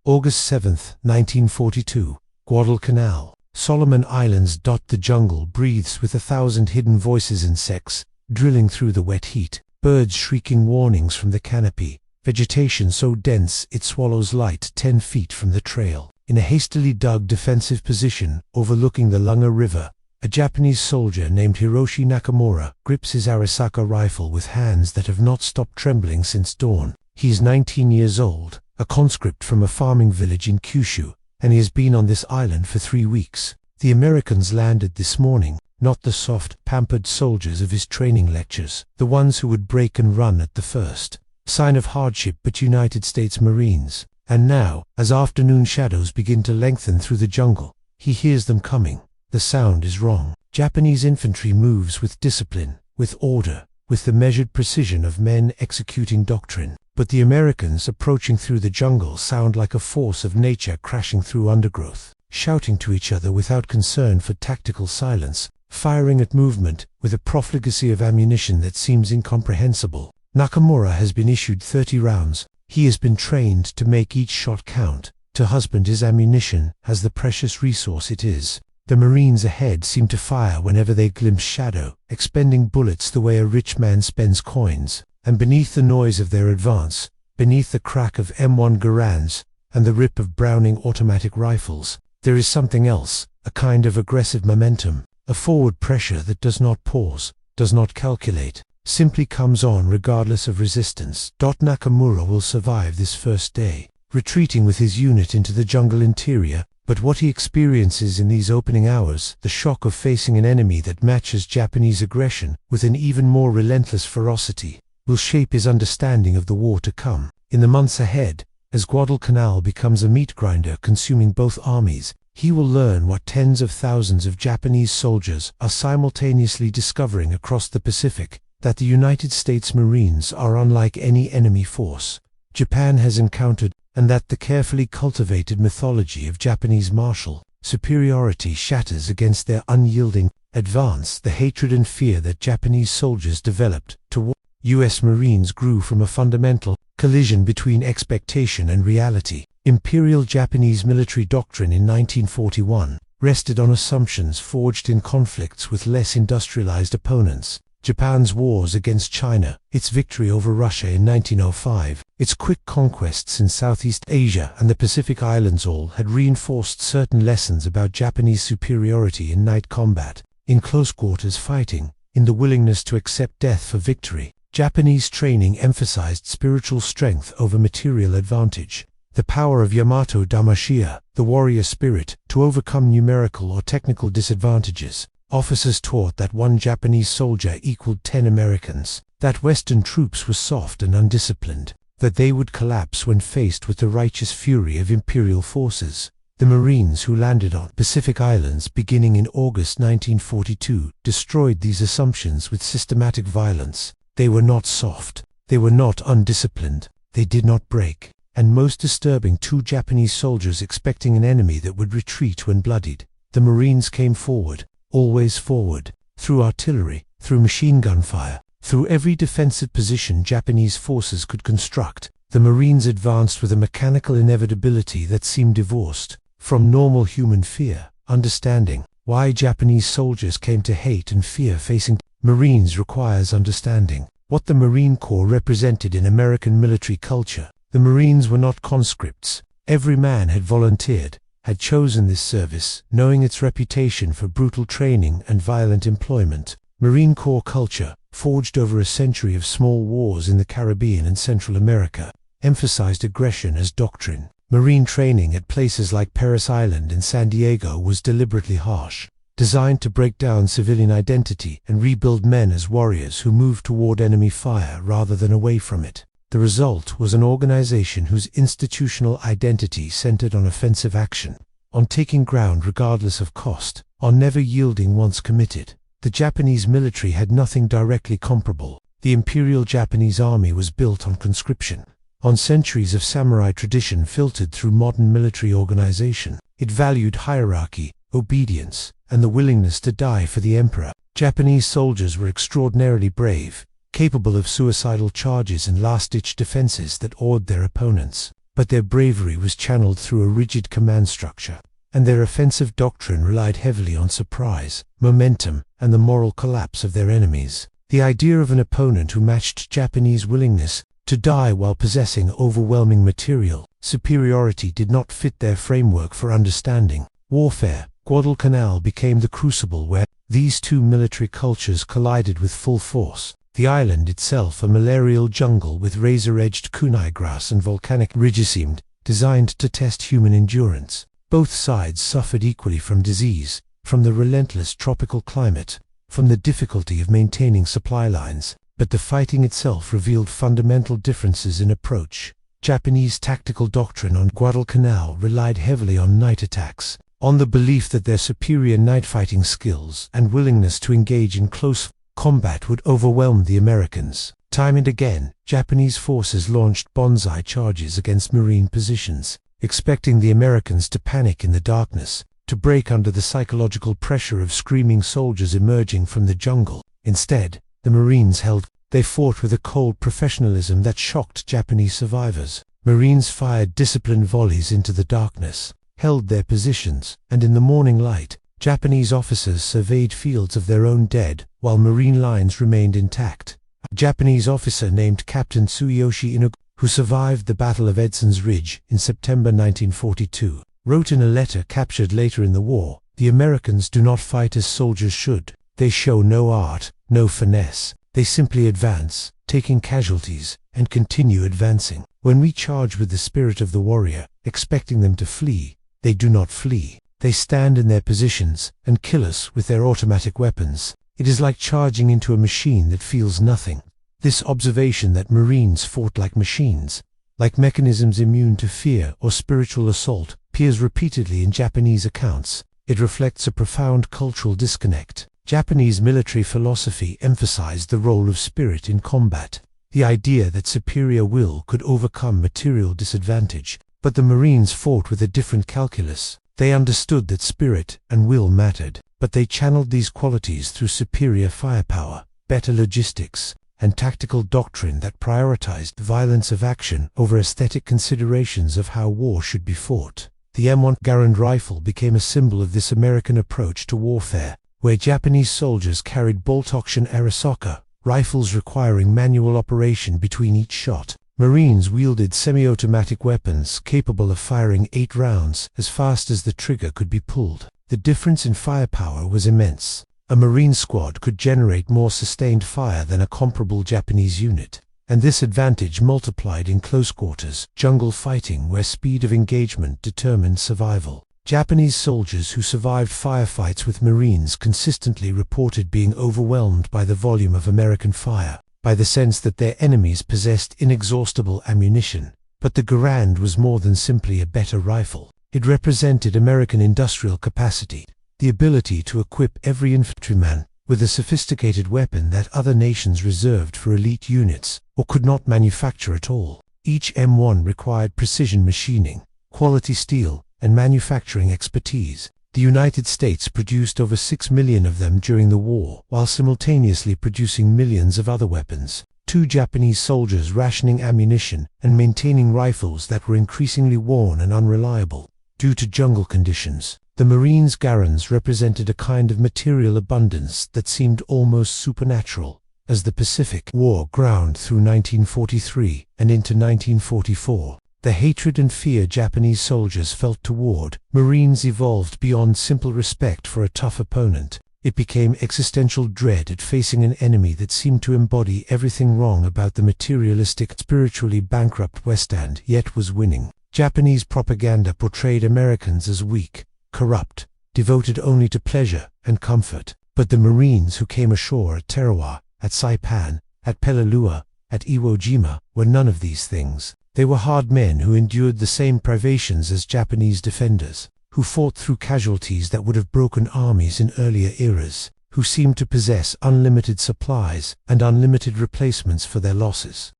August 7, 1942, Guadalcanal. Solomon Islands dot the jungle breathes with 1,000 hidden voices, insects drilling through the wet heat, birds shrieking warnings from the canopy, vegetation so dense it swallows light 10 feet from the trail. In a hastily dug defensive position overlooking the Lunga River, a Japanese soldier named Hiroshi Nakamura grips his Arisaka rifle with hands that have not stopped trembling since dawn. He is 19 years old, a conscript from a farming village in Kyushu, and he has been on this island for 3 weeks. The Americans landed this morning, not the soft, pampered soldiers of his training lectures, the ones who would break and run at the first sign of hardship, but United States Marines. And now, as afternoon shadows begin to lengthen through the jungle, he hears them coming. The sound is wrong. Japanese infantry moves with discipline, with order, with the measured precision of men executing doctrine. But the Americans approaching through the jungle sound like a force of nature crashing through undergrowth, shouting to each other without concern for tactical silence, firing at movement with a profligacy of ammunition that seems incomprehensible. Nakamura has been issued 30 rounds. He has been trained to make each shot count, to husband his ammunition as the precious resource it is. The Marines ahead seem to fire whenever they glimpse shadow, expending bullets the way a rich man spends coins. And beneath the noise of their advance, beneath the crack of M1 Garands and the rip of Browning automatic rifles, there is something else, a kind of aggressive momentum, a forward pressure that does not pause, does not calculate, simply comes on regardless of resistance. Nakamura will survive this first day, retreating with his unit into the jungle interior, but what he experiences in these opening hours, the shock of facing an enemy that matches Japanese aggression with an even more relentless ferocity, will shape his understanding of the war to come. In the months ahead, as Guadalcanal becomes a meat grinder consuming both armies, he will learn what tens of thousands of Japanese soldiers are simultaneously discovering across the Pacific, that the United States Marines are unlike any enemy force Japan has encountered, and that the carefully cultivated mythology of Japanese martial superiority shatters against their unyielding advance. The hatred and fear that Japanese soldiers developed toward U.S. Marines grew from a fundamental collision between expectation and reality. Imperial Japanese military doctrine in 1941 rested on assumptions forged in conflicts with less industrialized opponents. Japan's wars against China, its victory over Russia in 1905, its quick conquests in Southeast Asia and the Pacific Islands all had reinforced certain lessons about Japanese superiority in night combat, in close quarters fighting, in the willingness to accept death for victory. Japanese training emphasized spiritual strength over material advantage, the power of Yamato Damashiya, the warrior spirit, to overcome numerical or technical disadvantages. Officers taught that one Japanese soldier equaled 10 Americans, that Western troops were soft and undisciplined, that they would collapse when faced with the righteous fury of imperial forces. The Marines who landed on Pacific Islands beginning in August 1942 destroyed these assumptions with systematic violence. They were not soft, they were not undisciplined, they did not break. And most disturbing, 2 Japanese soldiers expecting an enemy that would retreat when bloodied. The Marines came forward, always forward, through artillery, through machine gun fire, through every defensive position Japanese forces could construct. The Marines advanced with a mechanical inevitability that seemed divorced from normal human fear. Understanding why Japanese soldiers came to hate and fear facing Marines requires understanding what the Marine Corps represented in American military culture. The Marines were not conscripts. Every man had volunteered, had chosen this service, knowing its reputation for brutal training and violent employment. Marine Corps culture, forged over a century of small wars in the Caribbean and Central America, emphasized aggression as doctrine. Marine training at places like Parris Island and San Diego was deliberately harsh, designed to break down civilian identity and rebuild men as warriors who moved toward enemy fire rather than away from it. The result was an organization whose institutional identity centered on offensive action, on taking ground regardless of cost, on never yielding once committed. The Japanese military had nothing directly comparable. The Imperial Japanese Army was built on conscription, on centuries of samurai tradition filtered through modern military organization. It valued hierarchy, obedience, and the willingness to die for the emperor. Japanese soldiers were extraordinarily brave, capable of suicidal charges and last-ditch defenses that awed their opponents. but their bravery was channeled through a rigid command structure, and their offensive doctrine relied heavily on surprise, momentum, and the moral collapse of their enemies. The idea of an opponent who matched Japanese willingness to die while possessing overwhelming material superiority did not fit their framework for understanding warfare. Guadalcanal became the crucible where these two military cultures collided with full force. The island itself, a malarial jungle with razor-edged kunai grass and volcanic ridges, seemed designed to test human endurance. Both sides suffered equally from disease, from the relentless tropical climate, from the difficulty of maintaining supply lines, but the fighting itself revealed fundamental differences in approach. Japanese tactical doctrine on Guadalcanal relied heavily on night attacks, on the belief that their superior night fighting skills and willingness to engage in close combat would overwhelm the Americans. Time and again, Japanese forces launched banzai charges against Marine positions, expecting the Americans to panic in the darkness, to break under the psychological pressure of screaming soldiers emerging from the jungle. Instead, the Marines held. They fought with a cold professionalism that shocked Japanese survivors. Marines fired disciplined volleys into the darkness, held their positions, and in the morning light, Japanese officers surveyed fields of their own dead, while Marine lines remained intact. A Japanese officer named Captain Tsuyoshi Inoue, who survived the Battle of Edson's Ridge in September 1942, wrote in a letter captured later in the war, "The Americans do not fight as soldiers should. They show no art, no finesse. They simply advance, taking casualties, and continue advancing. When we charge with the spirit of the warrior, expecting them to flee, they do not flee. They stand in their positions and kill us with their automatic weapons. It is like charging into a machine that feels nothing." This observation that Marines fought like machines, like mechanisms immune to fear or spiritual assault, appears repeatedly in Japanese accounts. It reflects a profound cultural disconnect. Japanese military philosophy emphasized the role of spirit in combat, the idea that superior will could overcome material disadvantage, but the Marines fought with a different calculus. They understood that spirit and will mattered, but they channeled these qualities through superior firepower, better logistics, and tactical doctrine that prioritized violence of action over aesthetic considerations of how war should be fought. The M1 Garand rifle became a symbol of this American approach to warfare, where Japanese soldiers carried bolt-action Arisaka, rifles requiring manual operation between each shot. Marines wielded semi-automatic weapons capable of firing 8 rounds as fast as the trigger could be pulled. The difference in firepower was immense. A Marine squad could generate more sustained fire than a comparable Japanese unit, and this advantage multiplied in close quarters jungle fighting where speed of engagement determined survival. Japanese soldiers who survived firefights with Marines consistently reported being overwhelmed by the volume of American fire, by the sense that their enemies possessed inexhaustible ammunition. But the Garand was more than simply a better rifle. It represented American industrial capacity, the ability to equip every infantryman with a sophisticated weapon that other nations reserved for elite units, or could not manufacture at all. Each M1 required precision machining, quality steel, and manufacturing expertise. The United States produced over 6 million of them during the war, while simultaneously producing millions of other weapons. 2 Japanese soldiers rationing ammunition and maintaining rifles that were increasingly worn and unreliable due to jungle conditions. The Marines' Garands represented a kind of material abundance that seemed almost supernatural. As the Pacific War ground through 1943 and into 1944, the hatred and fear Japanese soldiers felt toward Marines evolved beyond simple respect for a tough opponent. It became existential dread at facing an enemy that seemed to embody everything wrong about the materialistic, spiritually bankrupt West End, yet was winning. Japanese propaganda portrayed Americans as weak, corrupt, devoted only to pleasure and comfort. But the Marines who came ashore at Tarawa, at Saipan, at Peleliu, at Iwo Jima were none of these things. They were hard men who endured the same privations as Japanese defenders, who fought through casualties that would have broken armies in earlier eras, who seemed to possess unlimited supplies and unlimited replacements for their losses.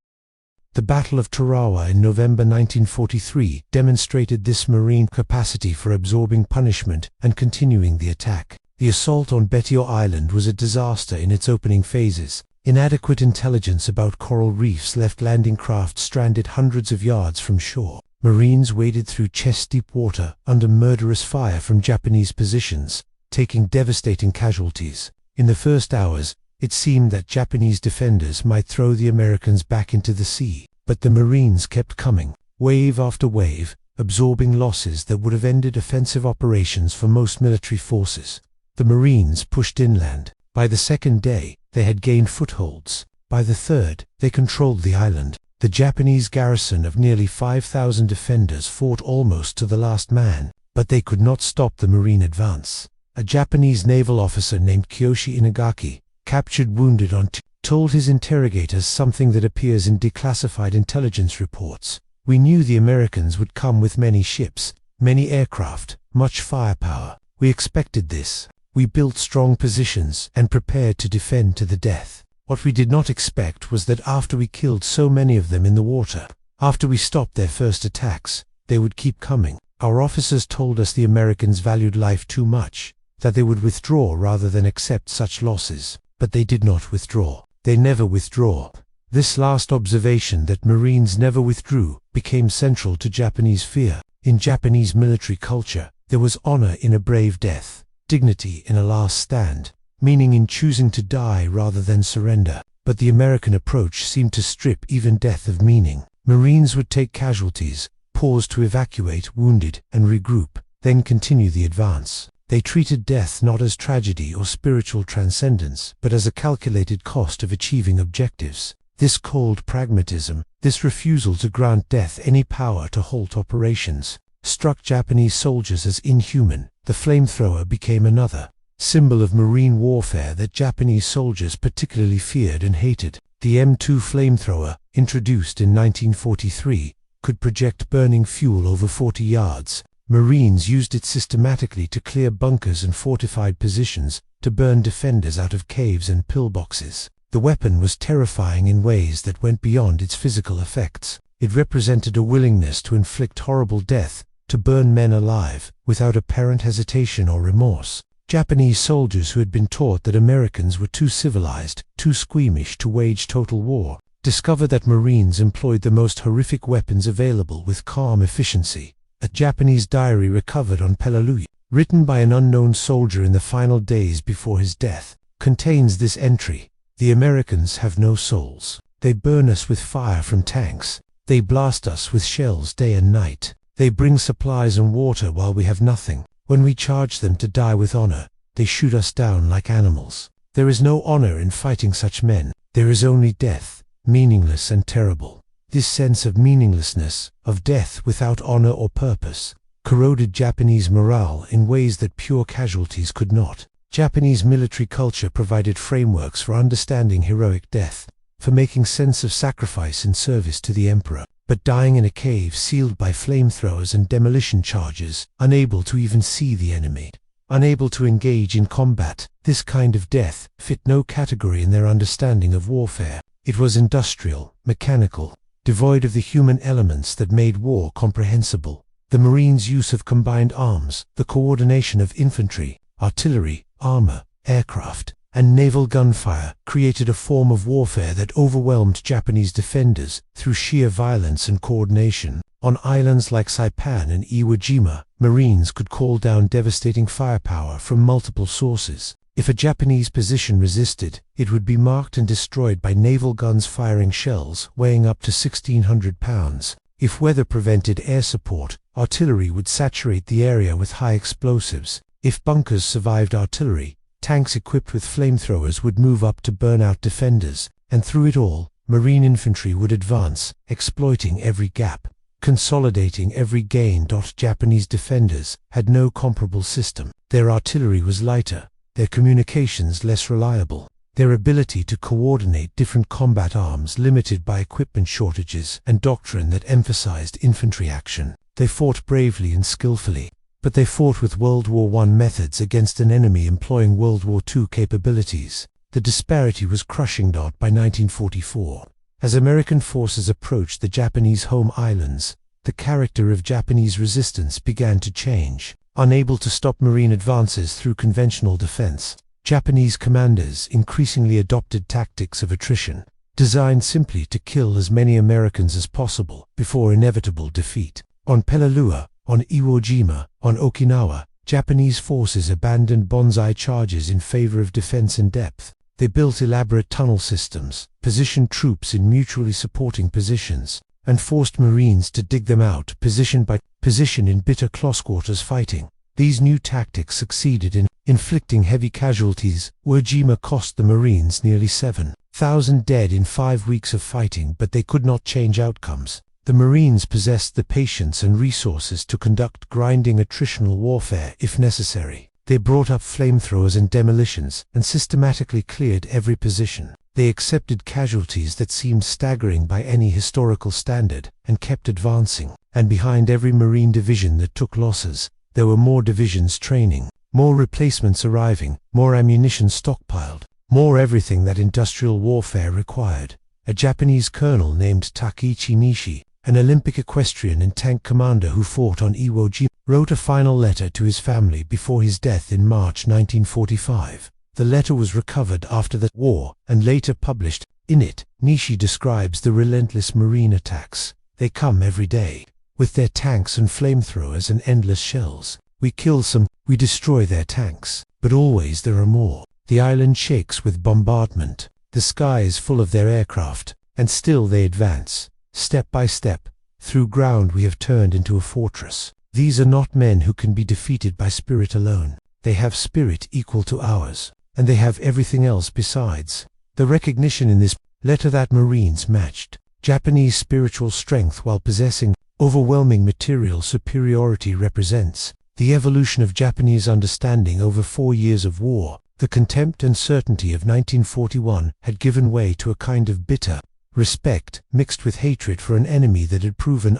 The Battle of Tarawa in November 1943 demonstrated this Marine capacity for absorbing punishment and continuing the attack. The assault on Betio Island was a disaster in its opening phases. Inadequate intelligence about coral reefs left landing craft stranded hundreds of yards from shore. Marines waded through chest-deep water under murderous fire from Japanese positions, taking devastating casualties. In the first hours, it seemed that Japanese defenders might throw the Americans back into the sea, but the Marines kept coming, wave after wave, absorbing losses that would have ended offensive operations for most military forces. The Marines pushed inland. By the second day, they had gained footholds. By the third, they controlled the island. The Japanese garrison of nearly 5,000 defenders fought almost to the last man, but they could not stop the Marine advance. A Japanese naval officer named Kiyoshi Inagaki, captured wounded on told his interrogators something that appears in declassified intelligence reports. "We knew the Americans would come with many ships, many aircraft, much firepower. We expected this. We built strong positions and prepared to defend to the death. What we did not expect was that after we killed so many of them in the water, after we stopped their first attacks, they would keep coming. Our officers told us the Americans valued life too much, that they would withdraw rather than accept such losses. But they did not withdraw. They never withdraw." This last observation, that Marines never withdrew, became central to Japanese fear. In Japanese military culture, there was honor in a brave death, dignity in a last stand, meaning in choosing to die rather than surrender. But the American approach seemed to strip even death of meaning. Marines would take casualties, pause to evacuate wounded and regroup, then continue the advance. They treated death not as tragedy or spiritual transcendence, but as a calculated cost of achieving objectives. This cold pragmatism, this refusal to grant death any power to halt operations, struck Japanese soldiers as inhuman. The flamethrower became another symbol of marine warfare that Japanese soldiers particularly feared and hated. The M2 flamethrower, introduced in 1943, could project burning fuel over 40 yards. Marines used it systematically to clear bunkers and fortified positions, to burn defenders out of caves and pillboxes. The weapon was terrifying in ways that went beyond its physical effects. It represented a willingness to inflict horrible death, to burn men alive, without apparent hesitation or remorse. Japanese soldiers who had been taught that Americans were too civilized, too squeamish to wage total war, discovered that Marines employed the most horrific weapons available with calm efficiency. A Japanese diary recovered on Peleliu, written by an unknown soldier in the final days before his death, contains this entry: "The Americans have no souls. They burn us with fire from tanks. They blast us with shells day and night. They bring supplies and water while we have nothing. When we charge them to die with honor, they shoot us down like animals. There is no honor in fighting such men. There is only death, meaningless and terrible." This sense of meaninglessness, of death without honor or purpose, corroded Japanese morale in ways that pure casualties could not. Japanese military culture provided frameworks for understanding heroic death, for making sense of sacrifice in service to the emperor. But dying in a cave sealed by flamethrowers and demolition charges, unable to even see the enemy, unable to engage in combat, this kind of death fit no category in their understanding of warfare. It was industrial, mechanical, devoid of the human elements that made war comprehensible. The Marines' use of combined arms, the coordination of infantry, artillery, armor, aircraft, and naval gunfire created a form of warfare that overwhelmed Japanese defenders through sheer violence and coordination. On islands like Saipan and Iwo Jima, Marines could call down devastating firepower from multiple sources. If a Japanese position resisted, it would be marked and destroyed by naval guns firing shells weighing up to 1,600 pounds. If weather prevented air support, artillery would saturate the area with high explosives. If bunkers survived artillery, tanks equipped with flamethrowers would move up to burn out defenders, and through it all, Marine infantry would advance, exploiting every gap, consolidating every gain. Japanese defenders had no comparable system. Their artillery was lighter, their communications less reliable, their ability to coordinate different combat arms limited by equipment shortages and doctrine that emphasized infantry action. They fought bravely and skillfully, but they fought with World War I methods against an enemy employing World War II capabilities. The disparity was crushing. By 1944, as American forces approached the Japanese home islands, the character of Japanese resistance began to change. Unable to stop Marine advances through conventional defense, Japanese commanders increasingly adopted tactics of attrition, designed simply to kill as many Americans as possible before inevitable defeat. On Peleliu, on Iwo Jima, on Okinawa, Japanese forces abandoned banzai charges in favor of defense in depth. They built elaborate tunnel systems, positioned troops in mutually supporting positions, and forced Marines to dig them out position by position in bitter close-quarters fighting. These new tactics succeeded in inflicting heavy casualties. Iwo Jima cost the Marines nearly 7,000 dead in 5 weeks of fighting, but they could not change outcomes. The Marines possessed the patience and resources to conduct grinding attritional warfare if necessary. They brought up flamethrowers and demolitions, and systematically cleared every position. They accepted casualties that seemed staggering by any historical standard, and kept advancing. And behind every Marine division that took losses, there were more divisions training, more replacements arriving, more ammunition stockpiled, more everything that industrial warfare required. A Japanese colonel named Takeichi Nishi, an Olympic equestrian and tank commander who fought on Iwo Jima, wrote a final letter to his family before his death in March 1945. The letter was recovered after the war and later published. In it, Nishi describes the relentless Marine attacks. They come every day, with their tanks and flamethrowers and endless shells. We kill some, we destroy their tanks, but always there are more. The island shakes with bombardment. The sky is full of their aircraft, and still they advance. Step by step, through ground we have turned into a fortress. These are not men who can be defeated by spirit alone. They have spirit equal to ours, and they have everything else besides. The recognition in this letter that Marines matched Japanese spiritual strength while possessing overwhelming material superiority represents the evolution of Japanese understanding over 4 years of war. The contempt and certainty of 1941 had given way to a kind of bitter respect mixed with hatred for an enemy that had proven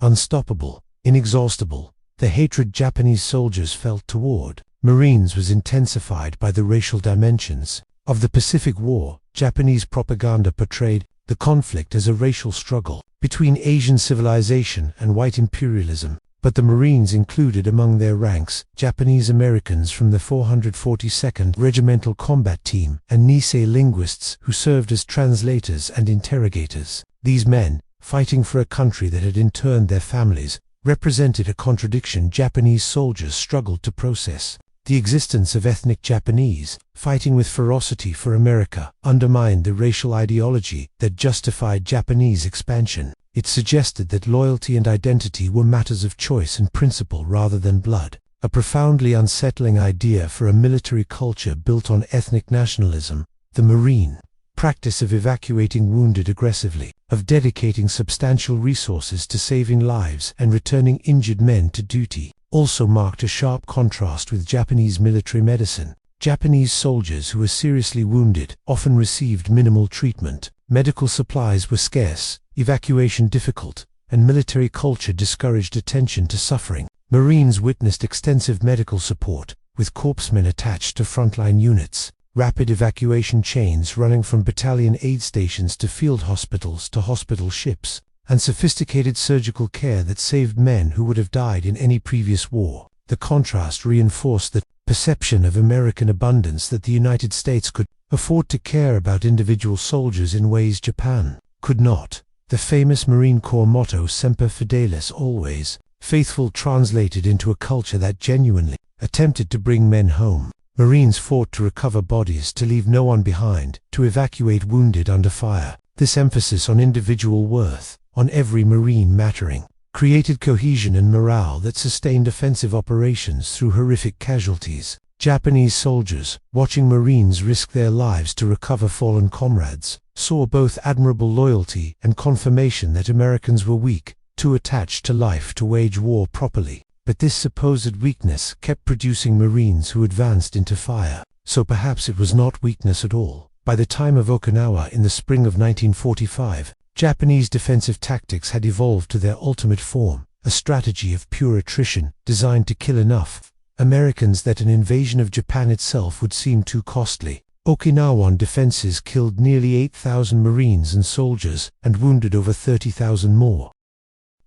unstoppable, inexhaustible. The hatred Japanese soldiers felt toward Marines was intensified by the racial dimensions of the Pacific War. Japanese propaganda portrayed the conflict as a racial struggle between Asian civilization and white imperialism, but the Marines included among their ranks Japanese Americans from the 442nd Regimental Combat Team and Nisei linguists who served as translators and interrogators. These men, fighting for a country that had interned their families, represented a contradiction Japanese soldiers struggled to process. The existence of ethnic Japanese, fighting with ferocity for America, undermined the racial ideology that justified Japanese expansion. It suggested that loyalty and identity were matters of choice and principle rather than blood, a profoundly unsettling idea for a military culture built on ethnic nationalism. The Marine practice of evacuating wounded aggressively, of dedicating substantial resources to saving lives and returning injured men to duty, also marked a sharp contrast with Japanese military medicine. Japanese soldiers who were seriously wounded often received minimal treatment. Medical supplies were scarce, evacuation difficult, and military culture discouraged attention to suffering. Marines witnessed extensive medical support, with corpsmen attached to frontline units, rapid evacuation chains running from battalion aid stations to field hospitals to hospital ships, and sophisticated surgical care that saved men who would have died in any previous war. The contrast reinforced the perception of American abundance that the United States could afford to care about individual soldiers in ways Japan could not. The famous Marine Corps motto Semper Fidelis, always faithful, translated into a culture that genuinely attempted to bring men home. Marines fought to recover bodies, to leave no one behind, to evacuate wounded under fire. This emphasis on individual worth, on every Marine mattering, created cohesion and morale that sustained offensive operations through horrific casualties. Japanese soldiers, watching Marines risk their lives to recover fallen comrades, saw both admirable loyalty and confirmation that Americans were weak, too attached to life to wage war properly. But this supposed weakness kept producing Marines who advanced into fire, so perhaps it was not weakness at all. By the time of Okinawa in the spring of 1945, Japanese defensive tactics had evolved to their ultimate form, a strategy of pure attrition designed to kill enough Americans that an invasion of Japan itself would seem too costly. Okinawan defenses killed nearly 8,000 Marines and soldiers and wounded over 30,000 more.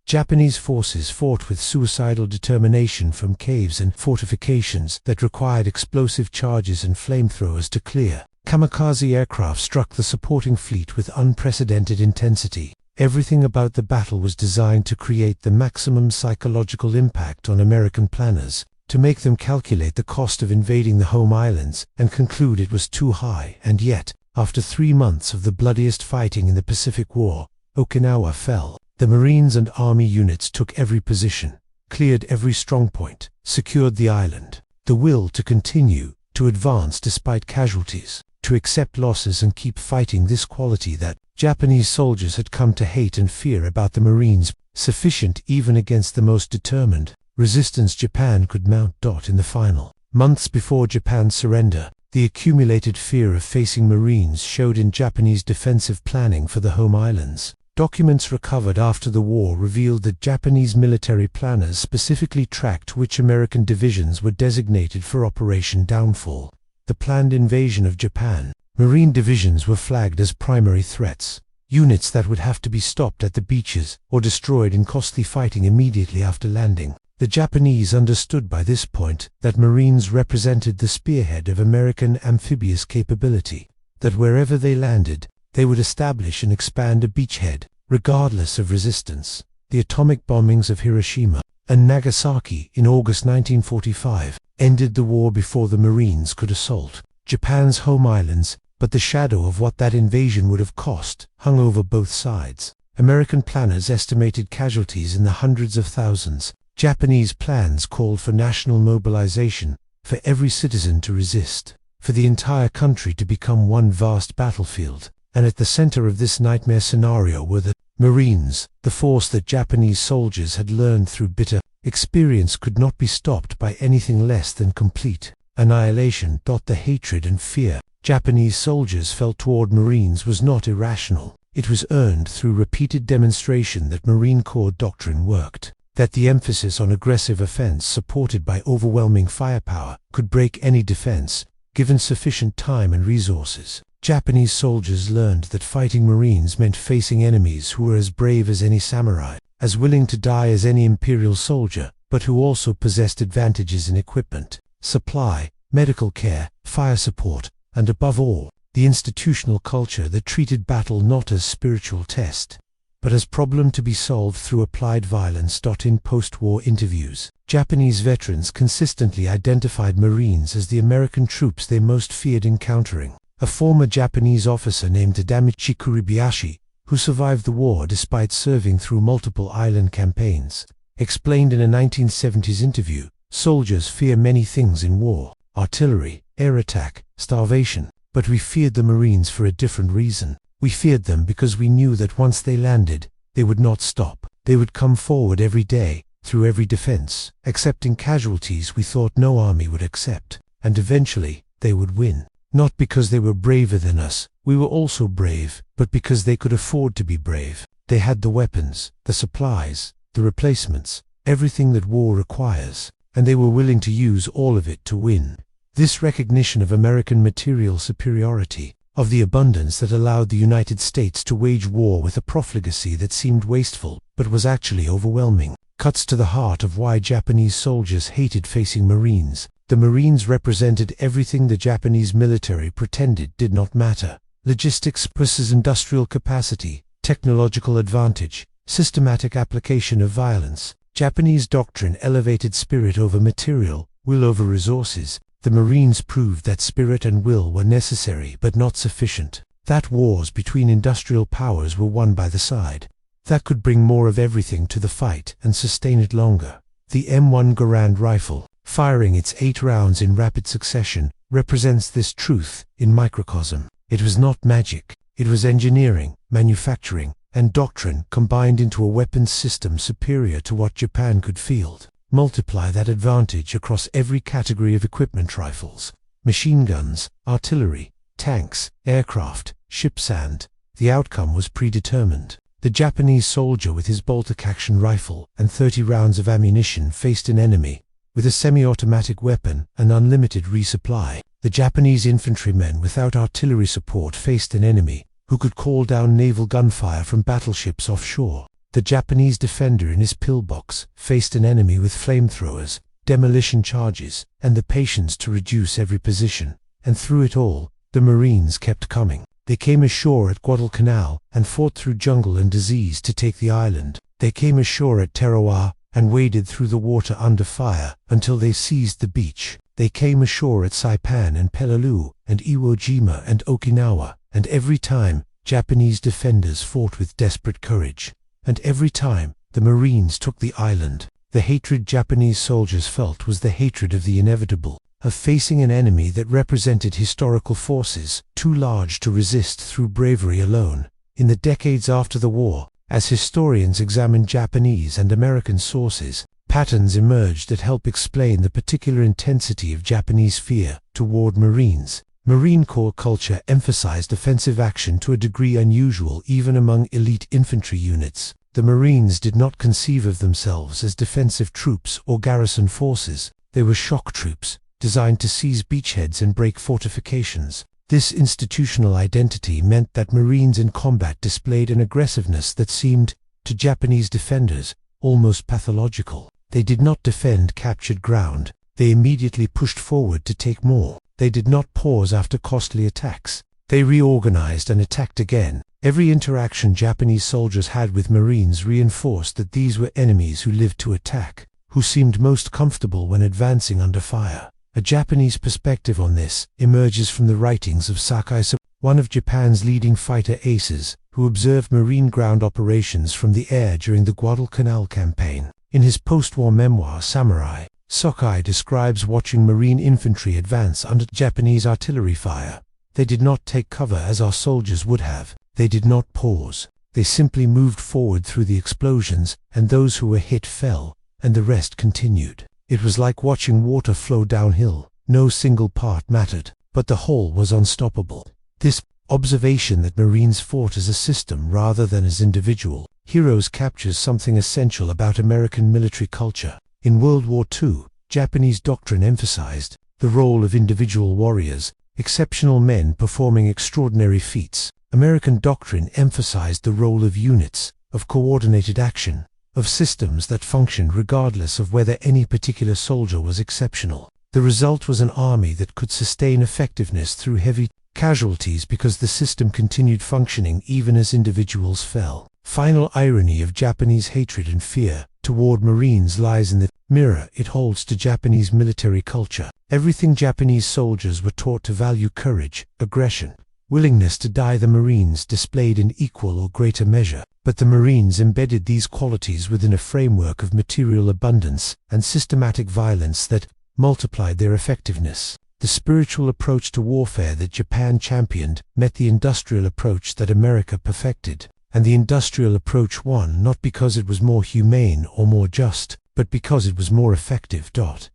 Japanese forces fought with suicidal determination from caves and fortifications that required explosive charges and flamethrowers to clear. Kamikaze aircraft struck the supporting fleet with unprecedented intensity. Everything about the battle was designed to create the maximum psychological impact on American planners, to make them calculate the cost of invading the home islands and conclude it was too high. And yet, after 3 months of the bloodiest fighting in the Pacific War, Okinawa fell. The Marines and Army units took every position, cleared every strongpoint, secured the island. The will to continue, to advance despite casualties, to accept losses and keep fighting, this quality that Japanese soldiers had come to hate and fear about the Marines, sufficient even against the most determined resistance Japan could mount. In the final months before Japan's surrender, the accumulated fear of facing Marines showed in Japanese defensive planning for the home islands. Documents recovered after the war revealed that Japanese military planners specifically tracked which American divisions were designated for Operation Downfall, the planned invasion of Japan. Marine divisions were flagged as primary threats, units that would have to be stopped at the beaches or destroyed in costly fighting immediately after landing. The Japanese understood by this point that Marines represented the spearhead of American amphibious capability, that wherever they landed, they would establish and expand a beachhead, regardless of resistance. The atomic bombings of Hiroshima and Nagasaki in August 1945 ended the war before the Marines could assault Japan's home islands, but the shadow of what that invasion would have cost hung over both sides. American planners estimated casualties in the hundreds of thousands. Japanese plans called for national mobilization, for every citizen to resist, for the entire country to become one vast battlefield. And at the center of this nightmare scenario were the Marines, the force that Japanese soldiers had learned through bitter experience could not be stopped by anything less than complete annihilation. The hatred and fear Japanese soldiers felt toward Marines was not irrational. It was earned through repeated demonstration that Marine Corps doctrine worked, that the emphasis on aggressive offense supported by overwhelming firepower could break any defense, given sufficient time and resources. Japanese soldiers learned that fighting Marines meant facing enemies who were as brave as any samurai, as willing to die as any imperial soldier, but who also possessed advantages in equipment, supply, medical care, fire support, and above all, the institutional culture that treated battle not as spiritual test, but as problem to be solved through applied violence. In post-war interviews, Japanese veterans consistently identified Marines as the American troops they most feared encountering. A former Japanese officer named Tadamichi Kuribayashi, who survived the war despite serving through multiple island campaigns, explained in a 1970s interview, "Soldiers fear many things in war: artillery, air attack, starvation. But we feared the Marines for a different reason. We feared them because we knew that once they landed, they would not stop. They would come forward every day, through every defense, accepting casualties we thought no army would accept, and eventually, they would win. Not because they were braver than us, we were also brave, but because they could afford to be brave. They had the weapons, the supplies, the replacements, everything that war requires, and they were willing to use all of it to win." This recognition of American material superiority, of the abundance that allowed the United States to wage war with a profligacy that seemed wasteful, but was actually overwhelming, cuts to the heart of why Japanese soldiers hated facing Marines. The Marines represented everything the Japanese military pretended did not matter: logistics versus industrial capacity, technological advantage, systematic application of violence. Japanese doctrine elevated spirit over material, will over resources. The Marines proved that spirit and will were necessary but not sufficient, that wars between industrial powers were won by the side that could bring more of everything to the fight and sustain it longer. The M1 Garand rifle, firing its 8 rounds in rapid succession, represents this truth in microcosm. It was not magic, it was engineering, manufacturing, and doctrine combined into a weapons system superior to what Japan could field. Multiply that advantage across every category of equipment: rifles, machine guns, artillery, tanks, aircraft, ships, and the outcome was predetermined. The Japanese soldier with his bolt-action rifle and 30 rounds of ammunition faced an enemy with a semi-automatic weapon and unlimited resupply. The Japanese infantrymen without artillery support faced an enemy who could call down naval gunfire from battleships offshore. The Japanese defender in his pillbox faced an enemy with flamethrowers, demolition charges, and the patience to reduce every position. And through it all, the Marines kept coming. They came ashore at Guadalcanal and fought through jungle and disease to take the island. They came ashore at Tarawa and waded through the water under fire until they seized the beach. They came ashore at Saipan and Peleliu and Iwo Jima and Okinawa, and every time Japanese defenders fought with desperate courage. And every time the Marines took the island, the hatred Japanese soldiers felt was the hatred of the inevitable, of facing an enemy that represented historical forces too large to resist through bravery alone. In the decades after the war, as historians examined Japanese and American sources, patterns emerged that help explain the particular intensity of Japanese fear toward Marines. Marine Corps culture emphasized offensive action to a degree unusual even among elite infantry units. The Marines did not conceive of themselves as defensive troops or garrison forces. They were shock troops, designed to seize beachheads and break fortifications. This institutional identity meant that Marines in combat displayed an aggressiveness that seemed, to Japanese defenders, almost pathological. They did not defend captured ground. They immediately pushed forward to take more. They did not pause after costly attacks. They reorganized and attacked again. Every interaction Japanese soldiers had with Marines reinforced that these were enemies who lived to attack, who seemed most comfortable when advancing under fire. A Japanese perspective on this emerges from the writings of Sakai, one of Japan's leading fighter aces, who observed Marine ground operations from the air during the Guadalcanal campaign. In his post-war memoir Samurai, Sakai describes watching Marine infantry advance under Japanese artillery fire. They did not take cover as our soldiers would have. They did not pause. They simply moved forward through the explosions, and those who were hit fell, and the rest continued. It was like watching water flow downhill. No single part mattered, but the whole was unstoppable. This observation that Marines fought as a system rather than as individual heroes captures something essential about American military culture. In World War II, Japanese doctrine emphasized the role of individual warriors, exceptional men performing extraordinary feats. American doctrine emphasized the role of units, of coordinated action, of systems that functioned regardless of whether any particular soldier was exceptional. The result was an army that could sustain effectiveness through heavy casualties because the system continued functioning even as individuals fell. Final irony of Japanese hatred and fear toward Marines lies in the mirror it holds to Japanese military culture. Everything Japanese soldiers were taught to value: courage, aggression, willingness to die. The Marines displayed in equal or greater measure, but the Marines embedded these qualities within a framework of material abundance and systematic violence that multiplied their effectiveness. The spiritual approach to warfare that Japan championed met the industrial approach that America perfected, and the industrial approach won not because it was more humane or more just, but because it was more effective.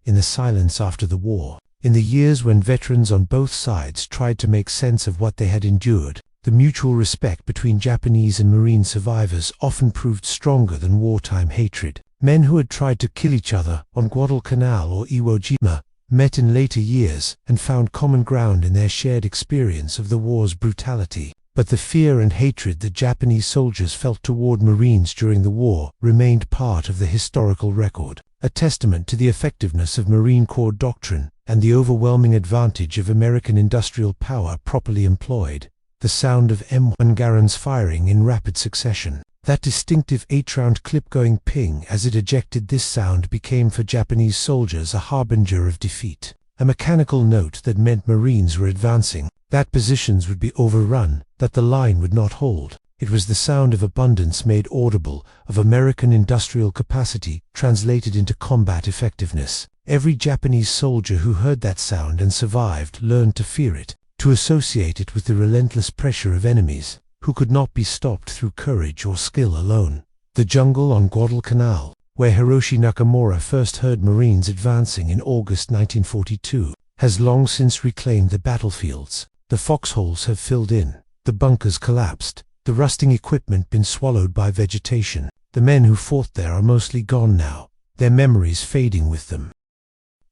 In the silence after the war, in the years when veterans on both sides tried to make sense of what they had endured, the mutual respect between Japanese and Marine survivors often proved stronger than wartime hatred. Men who had tried to kill each other on Guadalcanal or Iwo Jima met in later years and found common ground in their shared experience of the war's brutality. But the fear and hatred that Japanese soldiers felt toward Marines during the war remained part of the historical record, a testament to the effectiveness of Marine Corps doctrine and the overwhelming advantage of American industrial power properly employed. The sound of M1 Garand's firing in rapid succession, that distinctive 8-round clip going ping as it ejected, this sound became for Japanese soldiers a harbinger of defeat, a mechanical note that meant Marines were advancing, that positions would be overrun, that the line would not hold. It was the sound of abundance made audible, of American industrial capacity translated into combat effectiveness. Every Japanese soldier who heard that sound and survived learned to fear it, to associate it with the relentless pressure of enemies who could not be stopped through courage or skill alone. The jungle on Guadalcanal, where Hiroshi Nakamura first heard Marines advancing in August 1942, has long since reclaimed the battlefields. The foxholes have filled in, the bunkers collapsed, the rusting equipment been swallowed by vegetation. The men who fought there are mostly gone now, their memories fading with them.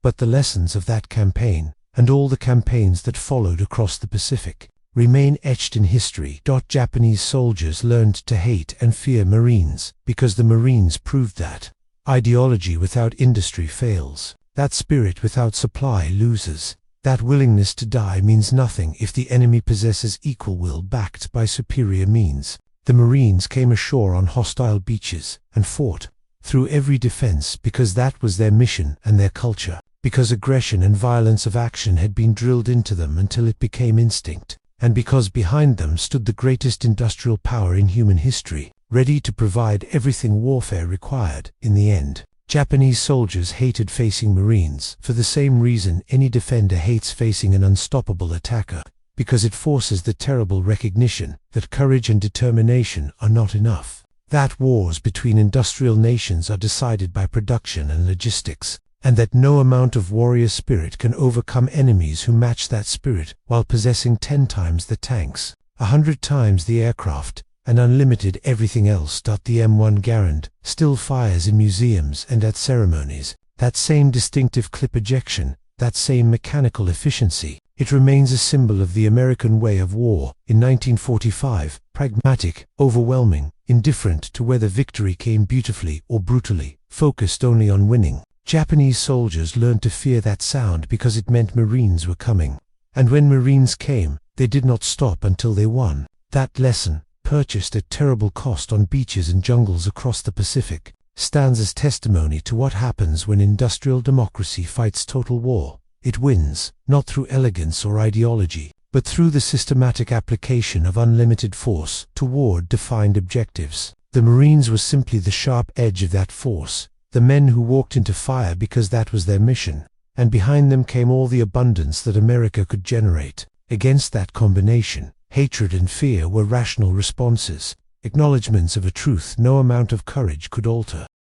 But the lessons of that campaign, and all the campaigns that followed across the Pacific, remain etched in history. Japanese soldiers learned to hate and fear Marines because the Marines proved that ideology without industry fails, that spirit without supply loses. That willingness to die means nothing if the enemy possesses equal will backed by superior means. The Marines came ashore on hostile beaches and fought through every defense because that was their mission and their culture, because aggression and violence of action had been drilled into them until it became instinct, and because behind them stood the greatest industrial power in human history, ready to provide everything warfare required in the end. Japanese soldiers hated facing Marines for the same reason any defender hates facing an unstoppable attacker, because it forces the terrible recognition that courage and determination are not enough, that wars between industrial nations are decided by production and logistics, and that no amount of warrior spirit can overcome enemies who match that spirit while possessing 10 times the tanks, 100 times the aircraft, and unlimited everything else. The M1 Garand still fires in museums and at ceremonies. That same distinctive clip ejection, that same mechanical efficiency, it remains a symbol of the American way of war. In 1945, pragmatic, overwhelming, indifferent to whether victory came beautifully or brutally, focused only on winning. Japanese soldiers learned to fear that sound because it meant Marines were coming. And when Marines came, they did not stop until they won. That lesson, purchased at terrible cost on beaches and jungles across the Pacific, stands as testimony to what happens when industrial democracy fights total war. It wins, not through elegance or ideology, but through the systematic application of unlimited force toward defined objectives. The Marines were simply the sharp edge of that force, the men who walked into fire because that was their mission, and behind them came all the abundance that America could generate. Against that combination, hatred and fear were rational responses, acknowledgments of a truth no amount of courage could alter.